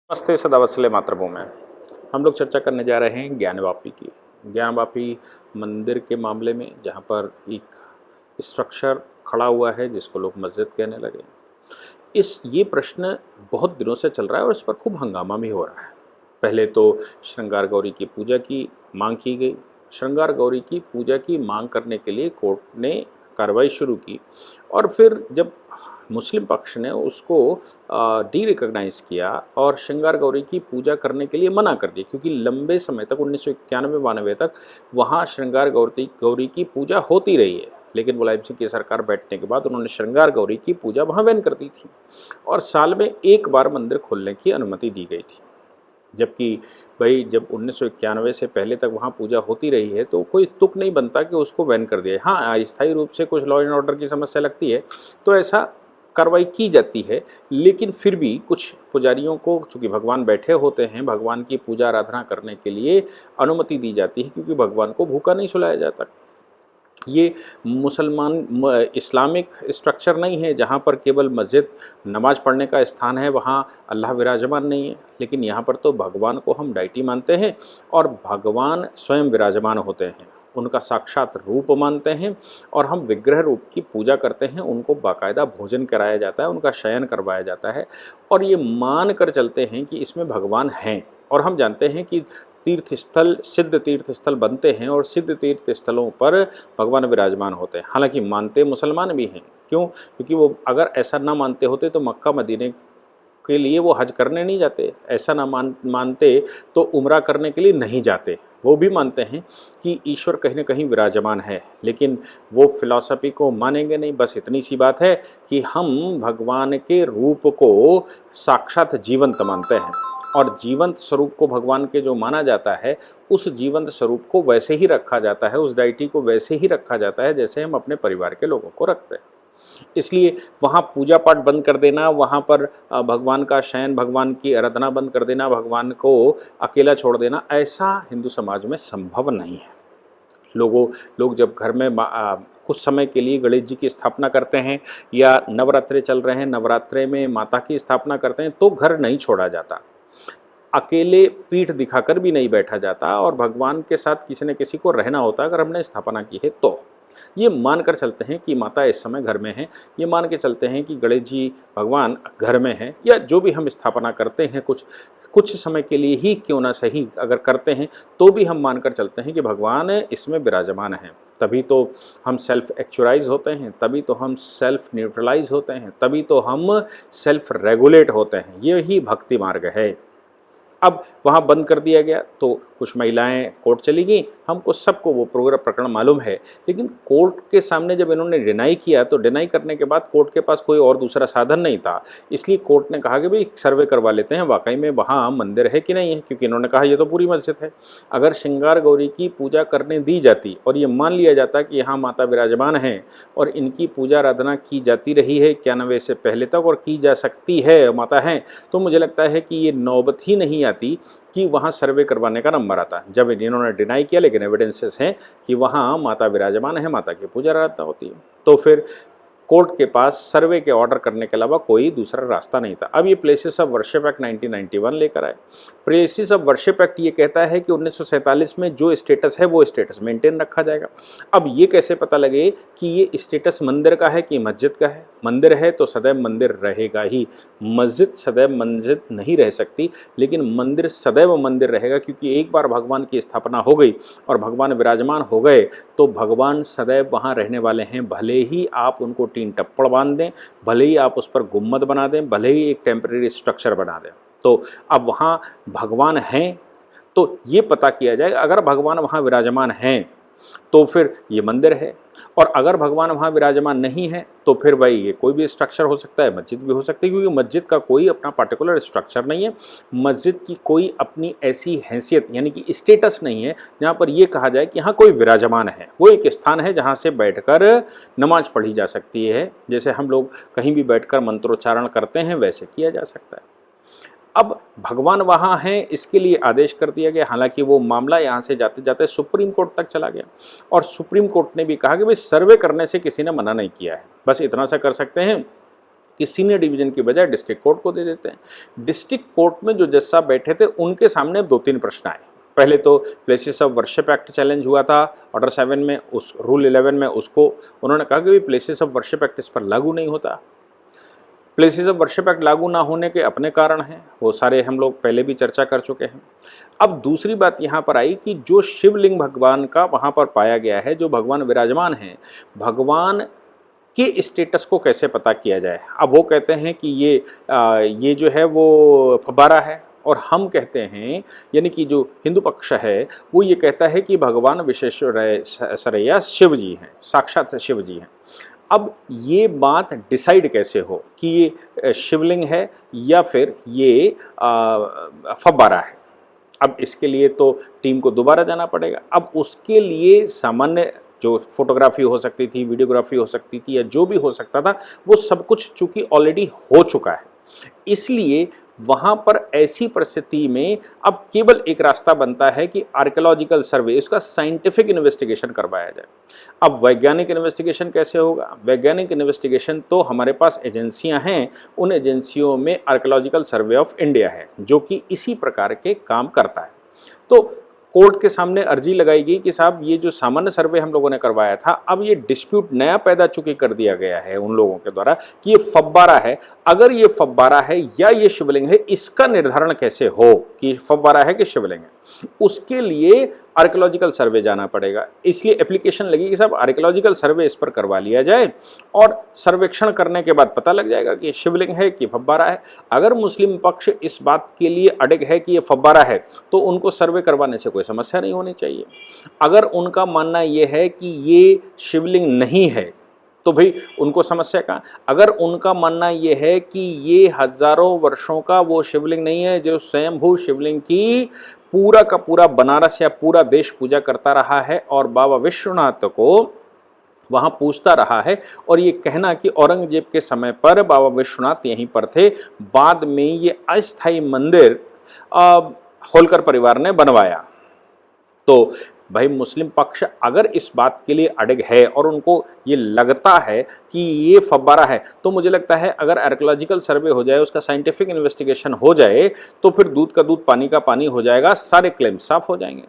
नमस्ते सदावत्सले मातृभूमि। हम लोग चर्चा करने जा रहे हैं ज्ञानवापी की। ज्ञानवापी मंदिर के मामले में, जहाँ पर एक स्ट्रक्चर खड़ा हुआ है जिसको लोग मस्जिद कहने लगे। ये प्रश्न बहुत दिनों से चल रहा है और इस पर खूब हंगामा भी हो रहा है। पहले तो श्रृंगार गौरी की पूजा की मांग की गई। श्रृंगार गौरी की पूजा की मांग करने के लिए कोर्ट ने कार्रवाई शुरू की और फिर जब मुस्लिम पक्ष ने उसको डी रिकॉग्नाइज़ किया और श्रृंगार गौरी की पूजा करने के लिए मना कर दिया, क्योंकि लंबे समय तक 1991-92 तक वहाँ श्रृंगार गौरी की पूजा होती रही है। लेकिन मुलायम सिंह की सरकार बैठने के बाद उन्होंने श्रृंगार गौरी की पूजा वहाँ बैन कर दी थी और साल में एक बार मंदिर खोलने की अनुमति दी गई थी। जबकि भाई जब 1991 से पहले तक वहाँ पूजा होती रही है तो कोई तुक नहीं बनता कि उसको बैन कर दिया। हाँ, अस्थायी रूप से कुछ लॉ एंड ऑर्डर की समस्या लगती है तो ऐसा कार्रवाई की जाती है, लेकिन फिर भी कुछ पुजारियों को, चूँकि भगवान बैठे होते हैं, भगवान की पूजा आराधना करने के लिए अनुमति दी जाती है, क्योंकि भगवान को भूखा नहीं सुलाया जाता। ये इस्लामिक स्ट्रक्चर नहीं है जहाँ पर केवल मस्जिद नमाज पढ़ने का स्थान है, वहाँ अल्लाह विराजमान नहीं है। लेकिन यहाँ पर तो भगवान को हम डायटी मानते हैं और भगवान स्वयं विराजमान होते हैं, उनका साक्षात रूप मानते हैं और हम विग्रह रूप की पूजा करते हैं। उनको बाकायदा भोजन कराया जाता है, उनका शयन करवाया जाता है और ये मान कर चलते हैं कि इसमें भगवान हैं। और हम जानते हैं कि तीर्थस्थल सिद्ध तीर्थस्थल बनते हैं और सिद्ध तीर्थस्थलों पर भगवान विराजमान होते हैं। हालांकि मानते मुसलमान भी हैं। क्यों? क्योंकि वो अगर ऐसा ना मानते होते तो मक्का मदीने के लिए वो हज करने नहीं जाते। ऐसा ना मानते तो उम्रा करने के लिए नहीं जाते। वो भी मानते हैं कि ईश्वर कहीं ना कहीं विराजमान है, लेकिन वो फिलॉसफी को मानेंगे नहीं। बस इतनी सी बात है कि हम भगवान के रूप को साक्षात जीवंत मानते हैं और जीवंत स्वरूप को भगवान के जो माना जाता है, उस जीवंत स्वरूप को वैसे ही रखा जाता है, उस डायटी को वैसे ही रखा जाता है जैसे हम अपने परिवार के लोगों को रखते हैं। इसलिए वहाँ पूजा पाठ बंद कर देना, वहाँ पर भगवान का शयन, भगवान की आराधना बंद कर देना, भगवान को अकेला छोड़ देना, ऐसा हिंदू समाज में संभव नहीं है। लोग जब घर में कुछ समय के लिए गणेश जी की स्थापना करते हैं या नवरात्रे चल रहे हैं, नवरात्रे में माता की स्थापना करते हैं, तो घर नहीं छोड़ा जाता, अकेले पीठ दिखाकर भी नहीं बैठा जाता और भगवान के साथ किसी न किसी को रहना होता है। अगर हमने स्थापना की है तो ये मान कर चलते हैं कि माता इस समय घर में है, ये मान के चलते हैं कि गणेश जी भगवान घर में हैं, या जो भी हम स्थापना करते हैं कुछ समय के लिए ही क्यों ना सही अगर करते हैं तो भी हम मान कर चलते हैं कि भगवान इसमें विराजमान हैं। तभी तो हम सेल्फ एक्चुअलाइज होते हैं, तभी तो हम सेल्फ न्यूट्रलाइज होते हैं, तभी तो हम सेल्फ रेगुलेट होते हैं। यही भक्ति मार्ग है। अब वहाँ बंद कर दिया गया तो कुछ महिलाएं कोर्ट चली गई। हमको सबको वो प्रकरण मालूम है, लेकिन कोर्ट के सामने जब इन्होंने डिनाई किया तो डिनाई करने के बाद कोर्ट के पास कोई और दूसरा साधन नहीं था। इसलिए कोर्ट ने कहा कि भाई सर्वे करवा लेते हैं वाकई में वहाँ मंदिर है कि नहीं है, क्योंकि इन्होंने कहा ये तो पूरी मस्जिद है। अगर श्रृंगार गौरी की पूजा करने दी जाती और ये मान लिया जाता कि यहाँ माता विराजमान हैं और इनकी पूजा आराधना की जाती रही है 91 से पहले तक और की जा सकती है, माता हैं, तो मुझे लगता है कि ये नौबत ही नहीं आती कि वहाँ सर्वे करवाने का नंबर आता। जब इन्होंने डिनाई किया, लेकिन एविडेंसेस हैं कि वहाँ माता विराजमान है, माता की पूजा आराधना होती है, तो फिर कोर्ट के पास सर्वे के ऑर्डर करने के अलावा कोई दूसरा रास्ता नहीं था। अब ये प्लेसेस ऑफ वर्शिप एक्ट 1991 लेकर आए। प्लेसेस ऑफ वर्शिप एक्ट ये कहता है कि 1947 में जो स्टेटस है वो स्टेटस मेंटेन रखा जाएगा। अब ये कैसे पता लगे कि ये स्टेटस मंदिर का है कि मस्जिद का है? मंदिर है तो सदैव मंदिर रहेगा ही, मस्जिद सदैव मस्जिद नहीं रह सकती, लेकिन मंदिर सदैव मंदिर रहेगा, क्योंकि एक बार भगवान की स्थापना हो गई और भगवान विराजमान हो गए तो भगवान सदैव वहाँ रहने वाले हैं। भले ही आप उनको टीन टप्पड़ बांध दें, भले ही आप उस पर गुम्मद बना दें, भले ही एक टेम्परेरी स्ट्रक्चर बना दें, तो अब वहाँ भगवान हैं तो ये पता किया जाएगा। अगर भगवान वहाँ विराजमान हैं तो फिर ये मंदिर है, और अगर भगवान वहाँ विराजमान नहीं है तो फिर भाई ये कोई भी स्ट्रक्चर हो सकता है, मस्जिद भी हो सकती है, क्योंकि मस्जिद का कोई अपना पर्टिकुलर स्ट्रक्चर नहीं है, मस्जिद की कोई अपनी ऐसी हैसियत यानी कि स्टेटस नहीं है जहाँ पर ये कहा जाए कि यहाँ कोई विराजमान है। वो एक स्थान है जहाँ से बैठकर नमाज पढ़ी जा सकती है, जैसे हम लोग कहीं भी बैठकर मंत्रोच्चारण करते हैं वैसे किया जा सकता है। अब भगवान वहाँ हैं इसके लिए आदेश कर दिया गया। हालांकि वो मामला यहाँ से जाते जाते सुप्रीम कोर्ट तक चला गया और सुप्रीम कोर्ट ने भी कहा कि भाई सर्वे करने से किसी ने मना नहीं किया है, बस इतना सा कर सकते हैं कि सीनियर डिवीजन की बजाय डिस्ट्रिक्ट कोर्ट को दे देते हैं। डिस्ट्रिक्ट कोर्ट में जो जज साहब बैठे थे उनके सामने 2-3 प्रश्न आए। पहले तो places of worship act challenge हुआ था ऑर्डर 7 में, उस रूल 11 में उसको उन्होंने कहा कि प्लेसेस ऑफ वर्शिप एक्ट इस पर लागू नहीं होता। प्लेसेस ऑफ वर्शिप एक्ट लागू ना होने के अपने कारण हैं, वो सारे हम लोग पहले भी चर्चा कर चुके हैं। अब दूसरी बात यहाँ पर आई कि जो शिवलिंग भगवान का वहाँ पर पाया गया है, जो भगवान विराजमान हैं, भगवान के स्टेटस को कैसे पता किया जाए। अब वो कहते हैं कि ये जो है वो फब्बारा है, और हम कहते हैं, यानी कि जो हिंदू पक्ष है वो ये कहता है कि भगवान विश्वेश्वर सरैया शिव जी हैं, साक्षात शिव जी हैं। अब ये बात डिसाइड कैसे हो कि ये शिवलिंग है या फिर ये फब्बारा है। अब इसके लिए तो टीम को दोबारा जाना पड़ेगा। अब उसके लिए सामान्य जो फोटोग्राफी हो सकती थी, वीडियोग्राफी हो सकती थी, या जो भी हो सकता था, वो सब कुछ चूंकि ऑलरेडी हो चुका है, इसलिए वहाँ पर ऐसी परिस्थिति में अब केवल एक रास्ता बनता है कि आर्कियोलॉजिकल सर्वे, इसका साइंटिफिक इन्वेस्टिगेशन करवाया जाए। अब वैज्ञानिक इन्वेस्टिगेशन कैसे होगा? वैज्ञानिक इन्वेस्टिगेशन तो हमारे पास एजेंसियां हैं, उन एजेंसियों में आर्कियोलॉजिकल सर्वे ऑफ इंडिया है जो कि इसी प्रकार के काम करता है। तो कोर्ट के सामने अर्जी लगाई गई कि साहब ये जो सामान्य सर्वे हम लोगों ने करवाया था, अब ये डिस्प्यूट नया पैदा चूंकि कर दिया गया है उन लोगों के द्वारा कि ये फब्बारा है। अगर ये फब्बारा है या ये शिवलिंग है, इसका निर्धारण कैसे हो कि फब्बारा है कि शिवलिंग है, उसके लिए आर्कियोलॉजिकल सर्वे जाना पड़ेगा। इसलिए एप्लीकेशन लगी कि साहब आर्कियोलॉजिकल सर्वे इस पर करवा लिया जाए, और सर्वेक्षण करने के बाद पता लग जाएगा कि शिवलिंग है कि फब्बारा है। अगर मुस्लिम पक्ष इस बात के लिए अड़ग है कि ये फब्बारा है, तो उनको सर्वे करवाने से कोई समस्या नहीं होनी चाहिए। अगर उनका मानना ये है कि ये शिवलिंग नहीं है, तो भाई उनको समस्या का। अगर उनका मानना ये है कि ये हजारों वर्षों का वो शिवलिंग नहीं है जो स्वयंभू शिवलिंग की पूरा का पूरा बनारस या पूरा देश पूजा करता रहा है और बाबा विश्वनाथ को वहाँ पूछता रहा है, और ये कहना कि औरंगजेब के समय पर बाबा विश्वनाथ यहीं पर थे, बाद में ये अस्थायी मंदिर होलकर परिवार ने बनवाया। तो भाई मुस्लिम पक्ष अगर इस बात के लिए अड़ग है और उनको ये लगता है कि ये फब्बारा है, तो मुझे लगता है अगर आर्कियोलॉजिकल सर्वे हो जाए, उसका साइंटिफिक इन्वेस्टिगेशन हो जाए, तो फिर दूध का दूध पानी का पानी हो जाएगा, सारे क्लेम साफ हो जाएंगे।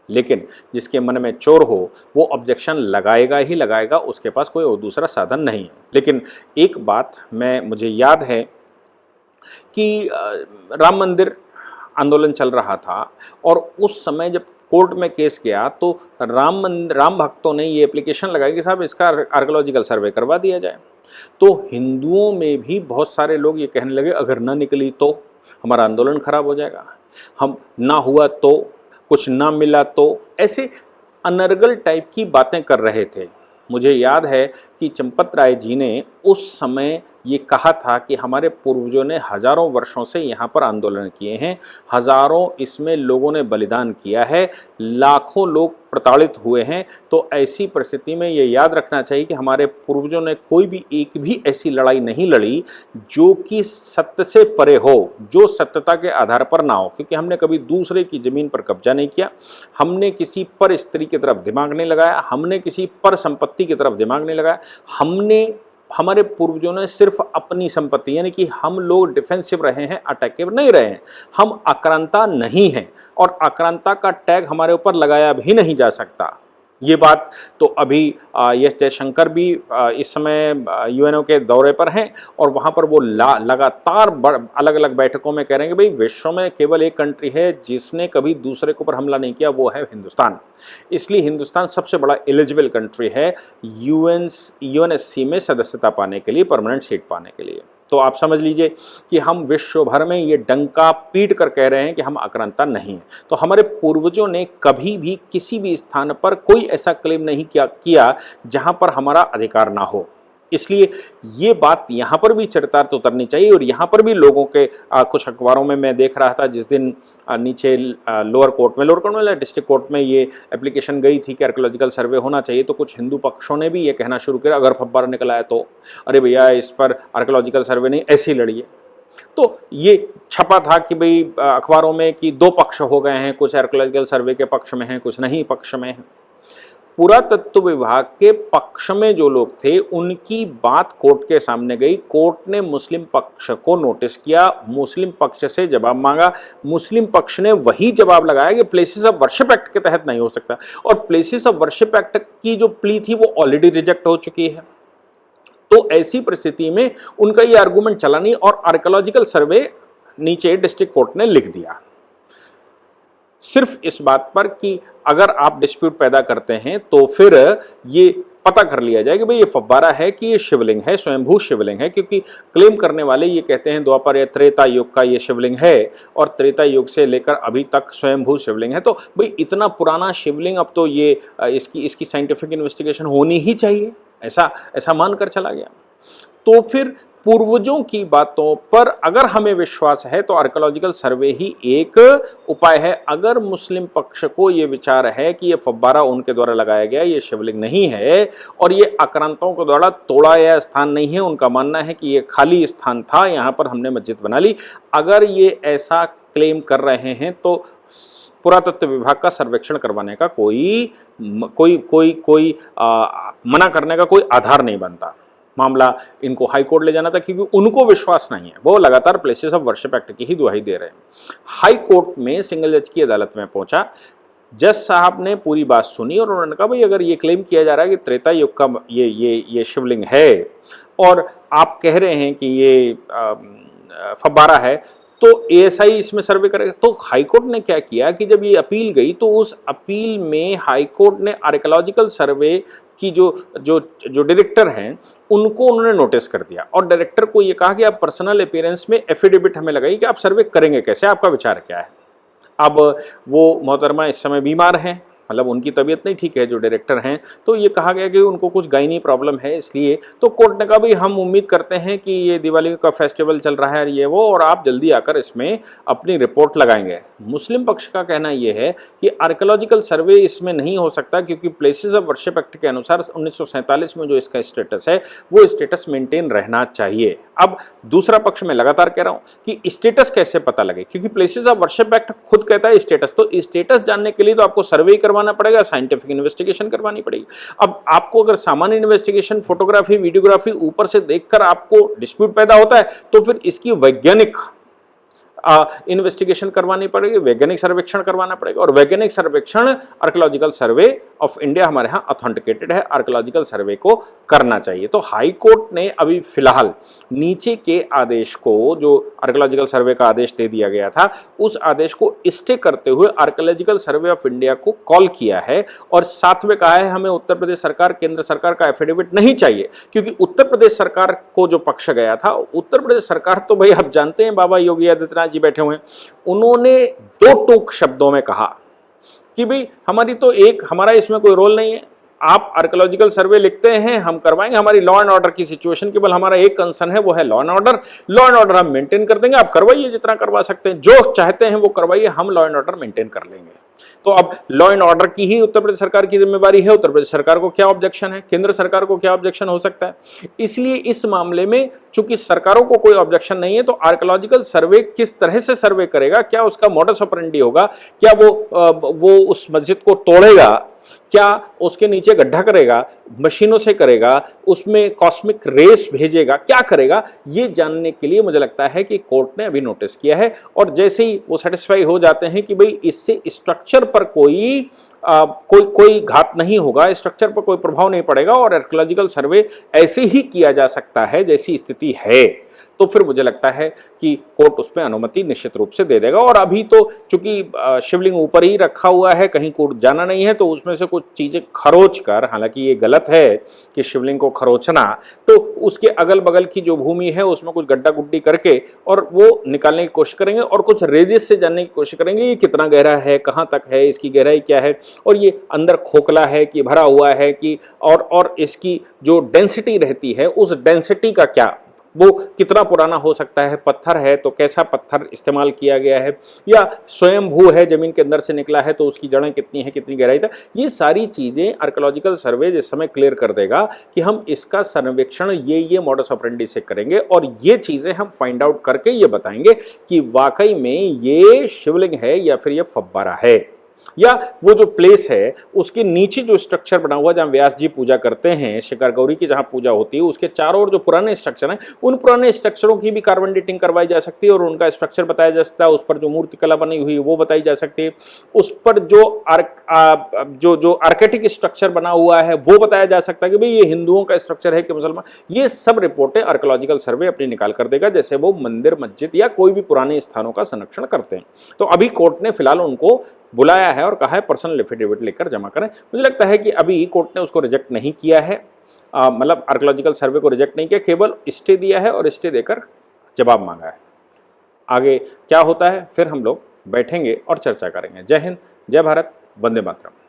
लेकिन जिसके मन में चोर हो वो ऑब्जेक्शन लगाएगा ही लगाएगा, उसके पास कोई और दूसरा साधन नहीं है। लेकिन एक बात मुझे याद है कि राम मंदिर आंदोलन चल रहा था, और उस समय जब कोर्ट में केस गया तो राम भक्तों ने ये एप्लीकेशन लगाई कि साहब इसका आर्कियोलॉजिकल सर्वे करवा दिया जाए। तो हिंदुओं में भी बहुत सारे लोग ये कहने लगे अगर ना निकली तो हमारा आंदोलन खराब हो जाएगा, हम ना हुआ तो, कुछ ना मिला तो, ऐसे अनर्गल टाइप की बातें कर रहे थे। मुझे याद है कि चंपत राय जी ने उस समय ये कहा था कि हमारे पूर्वजों ने हजारों वर्षों से यहाँ पर आंदोलन किए हैं, हजारों इसमें लोगों ने बलिदान किया है, लाखों लोग प्रताड़ित हुए हैं। तो ऐसी परिस्थिति में ये याद रखना चाहिए कि हमारे पूर्वजों ने कोई भी एक भी ऐसी लड़ाई नहीं लड़ी जो कि सत्य से परे हो, जो सत्यता के आधार पर ना हो। क्योंकि हमने कभी दूसरे की ज़मीन पर कब्जा नहीं किया, हमने किसी पर स्त्री की तरफ दिमाग नहीं लगाया, हमने किसी पर संपत्ति की तरफ दिमाग नहीं लगाया। हमारे पूर्वजों ने सिर्फ अपनी संपत्ति, यानी कि हम लोग डिफेंसिव रहे हैं, अटैकिव नहीं रहे हैं, हम आक्रांता नहीं हैं, और आक्रांता का टैग हमारे ऊपर लगाया भी नहीं जा सकता। ये बात तो अभी एस जयशंकर भी इस समय यूएनओ के दौरे पर हैं, और वहाँ पर वो लगातार अलग अलग बैठकों में कह रहे हैं कि भाई विश्व में केवल एक कंट्री है जिसने कभी दूसरे के ऊपर हमला नहीं किया, वो है हिंदुस्तान। इसलिए हिंदुस्तान सबसे बड़ा एलिजिबल कंट्री है यूएनएससी में सदस्यता पाने के लिए, परमानेंट सीट पाने के लिए। तो आप समझ लीजिए कि हम विश्व भर में ये डंका पीट कर कह रहे हैं कि हम आक्रांता नहीं हैं। तो हमारे पूर्वजों ने कभी भी किसी भी स्थान पर कोई ऐसा क्लेम नहीं किया जहां पर हमारा अधिकार ना हो। इसलिए ये बात यहाँ पर भी चरितार्थ उतरनी चाहिए। और यहाँ पर भी लोगों के कुछ अखबारों में मैं देख रहा था, जिस दिन नीचे लोअर कोर्ट में डिस्ट्रिक्ट कोर्ट में ये एप्लीकेशन गई थी कि आर्कियोलॉजिकल सर्वे होना चाहिए, तो कुछ हिंदू पक्षों ने भी ये कहना शुरू किया अगर फब्बारा निकला है तो अरे भैया इस पर आर्कियोलॉजिकल सर्वे नहीं, ऐसे ही लड़िए। तो ये छपा था कि भाई अखबारों में कि दो पक्ष हो गए हैं, कुछ आर्कियोलॉजिकल सर्वे के पक्ष में हैं, कुछ नहीं पक्ष में हैं। पुरातत्व विभाग के पक्ष में जो लोग थे उनकी बात कोर्ट के सामने गई। कोर्ट ने मुस्लिम पक्ष को नोटिस किया, मुस्लिम पक्ष से जवाब मांगा। मुस्लिम पक्ष ने वही जवाब लगाया कि प्लेसेस ऑफ वर्शिप एक्ट के तहत नहीं हो सकता, और प्लेसेस ऑफ वर्शिप एक्ट की जो प्ली थी वो ऑलरेडी रिजेक्ट हो चुकी है। तो ऐसी परिस्थिति में उनका ये आर्गुमेंट चला नहीं और आर्कियोलॉजिकल सर्वे नीचे डिस्ट्रिक्ट कोर्ट ने लिख दिया, सिर्फ इस बात पर कि अगर आप डिस्प्यूट पैदा करते हैं तो फिर ये पता कर लिया जाए कि भाई ये फव्वारा है कि ये शिवलिंग है, स्वयंभू शिवलिंग है। क्योंकि क्लेम करने वाले ये कहते हैं द्वापर या त्रेता युग का ये शिवलिंग है और त्रेता युग से लेकर अभी तक स्वयंभू शिवलिंग है। तो भाई इतना पुराना शिवलिंग, अब तो ये इसकी साइंटिफिक इन्वेस्टिगेशन होनी ही चाहिए, ऐसा मानकर चला गया। तो फिर पूर्वजों की बातों पर अगर हमें विश्वास है तो आर्कियोलॉजिकल सर्वे ही एक उपाय है। अगर मुस्लिम पक्ष को ये विचार है कि ये फव्वारा उनके द्वारा लगाया गया ये शिवलिंग नहीं है और ये आक्रांतों के द्वारा तोड़ा गया स्थान नहीं है, उनका मानना है कि ये खाली स्थान था, यहाँ पर हमने मस्जिद बना ली, अगर ये ऐसा क्लेम कर रहे हैं तो पुरातत्व विभाग का सर्वेक्षण करवाने का कोई मना करने का कोई आधार नहीं बनता। मामला इनको हाई कोर्ट ले जाना था क्योंकि उनको विश्वास नहीं है, वो लगातार प्लेसेस ऑफ वर्शिप एक्ट की ही दुहाई दे रहे हैं। हाई कोर्ट में सिंगल जज की अदालत में पहुंचा, जज साहब ने पूरी बात सुनी और उन्होंने कहा भाई अगर ये क्लेम किया जा रहा है कि त्रेता युग का ये शिवलिंग है और आप कह रहे हैं कि ये फव्वारा है तो एएसआई इसमें सर्वे करेगा। तो हाईकोर्ट ने क्या किया कि जब ये अपील गई तो उस अपील में हाईकोर्ट ने आर्कियोलॉजिकल सर्वे की जो डायरेक्टर हैं उनको उन्होंने नोटिस कर दिया और डायरेक्टर को ये कहा कि आप पर्सनल अपीयरेंस में एफिडेविट हमें लगाइए कि आप सर्वे करेंगे कैसे, आपका विचार क्या है। अब वो मोहतरमा इस समय बीमार हैं, मतलब उनकी तबीयत नहीं ठीक है जो डायरेक्टर हैं, तो ये कहा गया कि उनको कुछ गायनी प्रॉब्लम है, इसलिए तो कोर्ट ने कहा भाई हम उम्मीद करते हैं कि ये दिवाली का फेस्टिवल चल रहा है ये वो, और आप जल्दी आकर इसमें अपनी रिपोर्ट लगाएंगे। मुस्लिम पक्ष का कहना ये है कि आर्कियोलॉजिकल सर्वे इसमें नहीं हो सकता क्योंकि प्लेसेस ऑफ वर्शिप एक्ट के अनुसार 1947 में जो इसका स्टेटस है वो स्टेटस मेंटेन रहना चाहिए। अब दूसरा पक्ष में लगातार कह रहा हूं कि स्टेटस कैसे पता लगे, क्योंकि प्लेसेस ऑफ वर्शिप एक्ट खुद कहता है स्टेटस, तो स्टेटस जानने के लिए तो आपको सर्वे करवाना पड़ेगा, साइंटिफिक इन्वेस्टिगेशन करवानी पड़ेगी। अब आपको अगर सामान्य इन्वेस्टिगेशन, फोटोग्राफी, वीडियोग्राफी ऊपर से देखकर आपको डिस्प्यूट पैदा होता है तो फिर इसकी वैज्ञानिक इन्वेस्टिगेशन करवानी पड़ेगी, वैज्ञानिक सर्वेक्षण करवाना पड़ेगा, और वैज्ञानिक सर्वेक्षण आर्कियोलॉजिकल सर्वे ऑफ इंडिया हमारे यहाँ ऑथेंटिकेटेड है, आर्कियोलॉजिकल सर्वे को करना चाहिए। तो हाई कोर्ट ने अभी फिलहाल नीचे के आदेश को, जो आर्कियोलॉजिकल सर्वे का आदेश दे दिया गया था, उस आदेश को स्टे करते हुए आर्कियोलॉजिकल सर्वे ऑफ इंडिया को कॉल किया है और साथ में कहा है हमें उत्तर प्रदेश सरकार, केंद्र सरकार का एफिडेविट नहीं चाहिए, क्योंकि उत्तर प्रदेश सरकार को जो पक्ष गया था, उत्तर प्रदेश सरकार तो भाई आप जानते हैं बाबा योगी आदित्यनाथ जी बैठे हुए हैं, उन्होंने दो टूक शब्दों में कहा कि भाई हमारा इसमें कोई रोल नहीं है, आप आर्कियोलॉजिकल सर्वे लिखते हैं हम करवाएंगे, हमारी लॉ एंड ऑर्डर की सिचुएशन केवल हमारा एक कंसर्न है वो है लॉ एंड ऑर्डर हम मेंटेन कर देंगे, आप करवाइए जितना करवा सकते हैं, जो चाहते हैं वो करवाइए, हम लॉ एंड ऑर्डर मेंटेन कर लेंगे। तो अब लॉ एंड ऑर्डर की ही उत्तर प्रदेश सरकार की जिम्मेवारी है, उत्तर प्रदेश सरकार को क्या ऑब्जेक्शन है, केंद्र सरकार को क्या ऑब्जेक्शन हो सकता है। इसलिए इस मामले में चूंकि सरकारों को कोई ऑब्जेक्शन नहीं है तो आर्कियोलॉजिकल सर्वे किस तरह से सर्वे करेगा, क्या उसका मॉडस ऑपरेंडी होगा, क्या वो उस मस्जिद को तोड़ेगा, क्या उसके नीचे गड्ढा करेगा, मशीनों से करेगा, उसमें कॉस्मिक रेस भेजेगा, क्या करेगा, ये जानने के लिए मुझे लगता है कि कोर्ट ने अभी नोटिस किया है। और जैसे ही वो सेटिस्फाई हो जाते हैं कि भाई इससे स्ट्रक्चर पर कोई घात नहीं होगा, स्ट्रक्चर पर कोई प्रभाव नहीं पड़ेगा और आर्कियोलॉजिकल सर्वे ऐसे ही किया जा सकता है जैसी स्थिति है, तो फिर मुझे लगता है कि कोर्ट उसमें अनुमति निश्चित रूप से दे देगा। और अभी तो चूंकि शिवलिंग ऊपर ही रखा हुआ है, कहीं कोर्ट जाना नहीं है, तो उसमें से कुछ चीजें खरोच कर, हालांकि ये गलत है कि शिवलिंग को खरोचना, तो उसके अगल बगल की जो भूमि है उसमें कुछ गड्ढा गुड्डी करके और वो निकालने की कोशिश करेंगे और कुछ रेजिस से जानने की कोशिश करेंगे ये कितना गहरा है, कहाँ तक है, इसकी गहराई क्या है, और ये अंदर खोखला है कि भरा हुआ है कि और इसकी जो डेंसिटी रहती है उस डेंसिटी का क्या, वो कितना पुराना हो सकता है, पत्थर है तो कैसा पत्थर इस्तेमाल किया गया है, या स्वयंभू है जमीन के अंदर से निकला है तो उसकी जड़ें कितनी है, कितनी गहराई तक, ये सारी चीजें आर्कियोलॉजिकल सर्वे जिस समय क्लियर कर देगा कि हम इसका सर्वेक्षण ये मॉडस ऑपरेंडी से करेंगे और ये चीजें हम फाइंड आउट करके ये बताएंगे कि वाकई में ये शिवलिंग है या फिर ये फव्वारा है। या वो जो प्लेस है उसके नीचे जो स्ट्रक्चर बना हुआ जहाँ व्यास जी पूजा करते हैं, शिखर गौरी की जहाँ पूजा होती है, उसके चारों ओर जो पुराने स्ट्रक्चर हैं उन पुराने स्ट्रक्चरों की भी कार्बन डेटिंग करवाई जा सकती है और उनका स्ट्रक्चर बताया जा सकता है, उस पर जो मूर्तिकला बनी हुई है वो बताई जा सकती है, उस पर जो आर्किटेक्ट स्ट्रक्चर बना हुआ है वो बताया जा सकता है कि भाई ये हिंदुओं का स्ट्रक्चर है कि मुसलमान। ये सब रिपोर्टें आर्कियोलॉजिकल सर्वे अपनी निकाल कर देगा, जैसे वो मंदिर मस्जिद या कोई भी पुराने स्थानों का संरक्षण करते हैं। तो अभी कोर्ट ने फिलहाल उनको बुलाया है और कहा है पर्सनल एफिडेविट लेकर जमा करें। मुझे लगता है कि अभी कोर्ट ने उसको रिजेक्ट नहीं किया है, मतलब आर्कियोलॉजिकल सर्वे को रिजेक्ट नहीं किया, केवल स्टे दिया है और स्टे देकर जवाब मांगा है। आगे क्या होता है फिर हम लोग बैठेंगे और चर्चा करेंगे। जय हिंद, जय भारत, वंदे मातरम।